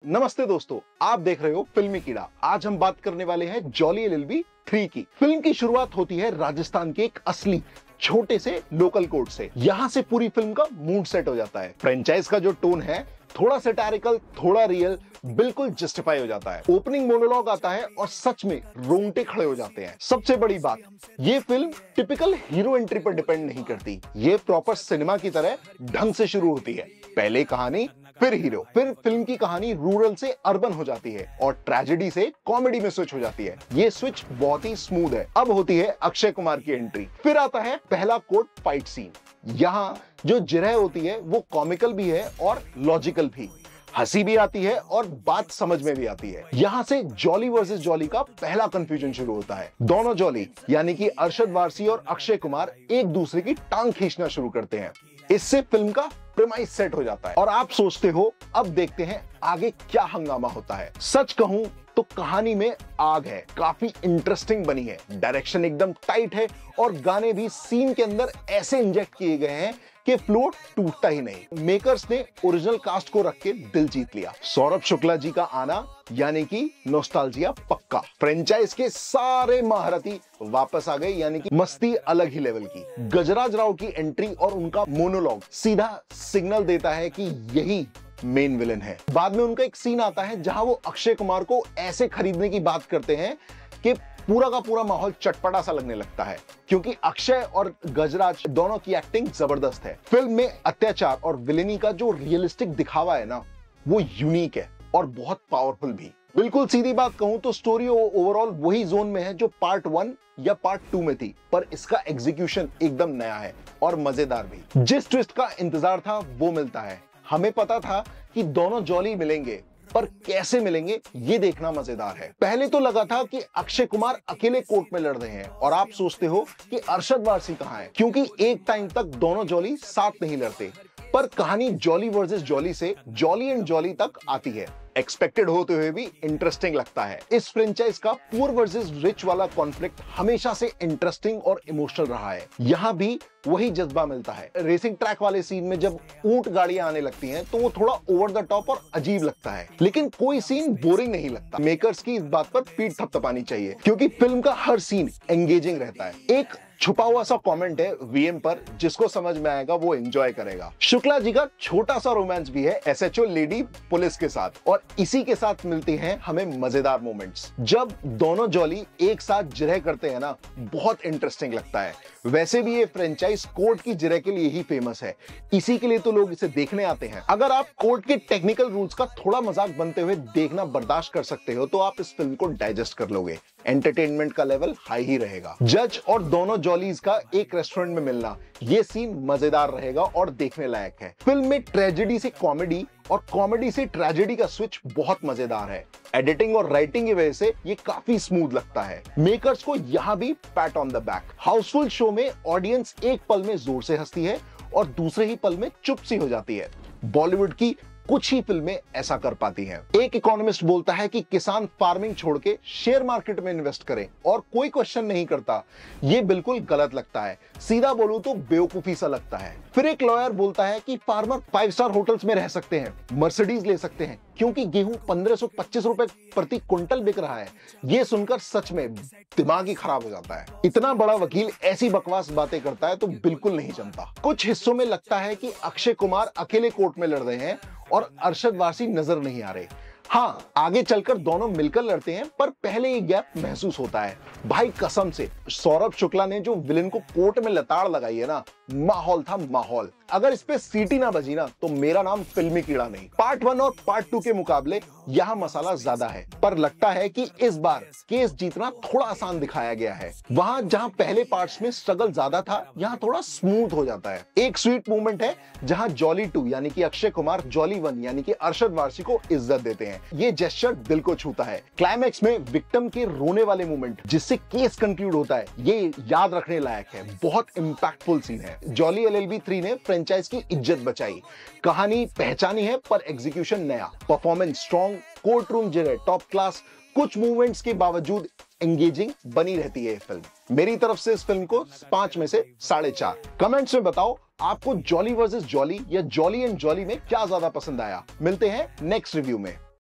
नमस्ते दोस्तों, आप देख रहे हो फिल्मी कीड़ा। आज हम बात करने वाले हैं जॉली एलएलबी 3 की। फिल्म की शुरुआत होती है राजस्थान के एक असली छोटे से लोकल कोर्ट से। यहाँ से पूरी फिल्म का मूड सेट हो जाता है। फ्रेंचाइज का जो टोन है, थोड़ा सैटारिकल, थोड़ा रियल, बिल्कुल जस्टिफाई हो जाता है। ओपनिंग मोनोलॉग आता है और सच में रोंगटे खड़े हो जाते हैं। सबसे बड़ी बात, ये फिल्म टिपिकल हीरो एंट्री पर डिपेंड नहीं करती। ये प्रॉपर सिनेमा की तरह ढंग से शुरू होती है। पहले कहानी, फिर हीरो, फिर फिल्म की कहानी रूरल से अर्बन हो जाती है और ट्रेजेडी से कॉमेडी में स्विच हो जाती है। ये स्विच बहुत ही स्मूथ है। अब होती है अक्षय कुमार की एंट्री। फिर आता है पहला कोर्ट फाइट सीन। यहाँ जो जिरह होती है वो कॉमिकल भी है और लॉजिकल भी। हंसी भी आती है और बात समझ में भी आती है। यहाँ से जॉली वर्सेस जॉली का पहला कंफ्यूजन शुरू होता है। दोनों जॉली यानी कि अरशद वारसी और अक्षय कुमार एक दूसरे की टांग खींचना शुरू करते हैं। इससे फिल्म का प्रेमाइस सेट हो जाता है और आप सोचते हो अब देखते हैं आगे क्या हंगामा होता है। सच कहूं तो कहानी में आग है, काफी इंटरेस्टिंग बनी है। डायरेक्शन एकदम टाइट है और गाने भी सीन के अंदर ऐसे इंजेक्ट किए गए हैं कि फ्लो टूटता ही नहीं। मेकर्स ने ओरिजिनल कास्ट को रख के दिल जीत लिया। सौरभ शुक्ला जी का आना यानी कि नॉस्टैल्जिया पक्का। फ्रेंचाइज के सारे महारथी वापस आ गए, यानी कि मस्ती अलग ही लेवल की। गजराज राव की एंट्री और उनका मोनोलॉग सीधा सिग्नल देता है कि यही मेन विलन है। बाद में उनका एक सीन आता है जहां वो अक्षय कुमार को ऐसे खरीदने की बात करते हैं कि पूरा का पूरा माहौल चटपटा सा लगने लगता है, क्योंकि अक्षय और गजराज दोनों की एक्टिंग जबरदस्त है। फिल्म में अत्याचार और विलेनी का जो रियलिस्टिक दिखावा है ना, वो यूनिक है और बहुत पावरफुल भी। बिल्कुल सीधी बात कहूं तो स्टोरी ओवरऑल वही जोन में है जो पार्ट 1 या पार्ट 2 में थी, पर इसका एग्जीक्यूशन एकदम नया है और मजेदार भी। जिस ट्विस्ट का इंतजार था वो मिलता है। हमें पता था कि दोनों जॉली मिलेंगे, पर कैसे मिलेंगे ये देखना मजेदार है। पहले तो लगा था कि अक्षय कुमार अकेले कोर्ट में लड़ रहे हैं और आप सोचते हो कि अरशद वारसी कहां है, क्योंकि एक टाइम तक दोनों जॉली साथ नहीं लड़ते। पर कहानी जॉली वर्सेस जॉली से जॉली एंड जॉली तक आती है। एक्सपेक्टेड होते हुए भी इंटरेस्टिंग लगता है। इस फ्रेंचाइज का पुअर वर्सेस रिच वाला कॉन्फ्लिक्ट हमेशा से इंटरेस्टिंग और इमोशनल रहा है। यहाँ भी वही जज्बा मिलता है। रेसिंग ट्रैक वाले सीन में जब ऊंट गाड़ियां आने लगती हैं तो वो थोड़ा ओवर द टॉप और अजीब लगता है, लेकिन कोई सीन बोरिंग नहीं लगता। मेकर्स की इस बात पर पीठ थपथपानी चाहिए, क्योंकि फिल्म का हर सीन एंगेजिंग रहता है। एक छुपा हुआ सा कमेंट है वीएम पर, जिसको समझ में आएगा वो एंजॉय करेगा। शुक्ला जी का छोटा सा रोमांस भी है एसएचओ लेडी पुलिस के साथ, और इसी के साथ मिलते हैं हमें मजेदार मोमेंट्स। जब दोनों जॉली एक साथ जिरह करते हैं ना, बहुत इंटरेस्टिंग लगता है। वैसे भी ये फ्रेंचाइज कोर्ट की जिरह के लिए ही फेमस है, इसी के लिए तो लोग इसे देखने आते हैं। अगर आप कोर्ट के टेक्निकल रूल्स का थोड़ा मजाक बनते हुए देखना बर्दाश्त कर सकते हो तो आप इस फिल्म को डाइजेस्ट कर लोगे। एंटरटेनमेंट का लेवल हाई ही रहेगा। जज और दोनों जॉलीज का एक रेस्टोरेंट में मिलना, ये सीन मजेदार रहेगा और देखने लायक है। फिल्म में ट्रेजेडी से कॉमेडी और कॉमेडी से ट्रेजेडी का स्विच बहुत मजेदार है। एडिटिंग और राइटिंग की वजह से ये काफी स्मूथ लगता है। मेकर्स को यहाँ भी PAT on the back. Housefull show में ऑडियंस एक पल में जोर से हंसती है और दूसरे ही पल में चुप सी हो जाती है। बॉलीवुड की कुछ ही फिल्में ऐसा कर पाती हैं। एक इकोनॉमिस्ट बोलता है कि किसान फार्मिंग छोड़ के शेयर मार्केट में इन्वेस्ट करें और कोई क्वेश्चन नहीं करता। ये बिल्कुल गलत लगता है, सीधा बोलूं तो बेवकूफी सा लगता है। फिर एक लॉयर बोलता है कि फार्मर 5 स्टार होटल्स में रह सकते हैं, मर्सिडीज ले सकते हैं, क्योंकि गेहूं 1525 रुपए प्रति क्विंटल बिक रहा है। ये सुनकर सच में दिमाग ही खराब हो जाता है। इतना बड़ा वकील ऐसी बकवास बातें करता है तो बिल्कुल नहीं जमता। कुछ हिस्सों में लगता है कि अक्षय कुमार अकेले कोर्ट में लड़ रहे हैं और अरशद वारसी नजर नहीं आ रहे। हाँ, आगे चलकर दोनों मिलकर लड़ते हैं, पर पहले ये गैप महसूस होता है। भाई कसम से सौरभ शुक्ला ने जो विलेन को कोर्ट में लताड़ लगाई है ना, माहौल था माहौल। अगर इस पे सीटी ना बजी ना तो मेरा नाम फिल्मी कीड़ा नहीं। पार्ट 1 और पार्ट 2 के मुकाबले यहाँ मसाला ज्यादा है, पर लगता है कि इस बार केस जीतना थोड़ा आसान दिखाया गया है। वहां जहां पहले पार्ट्स में स्ट्रगल ज्यादा था, यहाँ थोड़ा स्मूथ हो जाता है। एक स्वीट मोमेंट है जहां जॉली 2 यानी कि अक्षय कुमार जॉली 1 यानी कि अरशद वारसी को इज्जत देते हैं। ये जेस्चर दिल को छूता है। क्लाइमैक्स में विक्टिम के रोने वाले मोमेंट जिससे केस कंक्लूड होता है, ये याद रखने लायक है। बहुत इंपैक्टफुल सीन है। जॉली एलएलबी 3 ने फ्रेंचाइज की इज्जत बचाई। कहानी पहचानी है पर एग्जीक्यूशन नया। परफॉर्मेंस स्ट्रॉन्ग, कोर्ट रूम जिरह टॉप क्लास, कुछ मूवमेंट्स के बावजूद एंगेजिंग बनी रहती है फिल्म। मेरी तरफ से इस फिल्म को 5 में से 4.5। कमेंट्स में बताओ आपको जॉली वर्सेस जॉली या जॉली एंड जॉली में क्या ज्यादा पसंद आया। मिलते हैं नेक्स्ट रिव्यू में।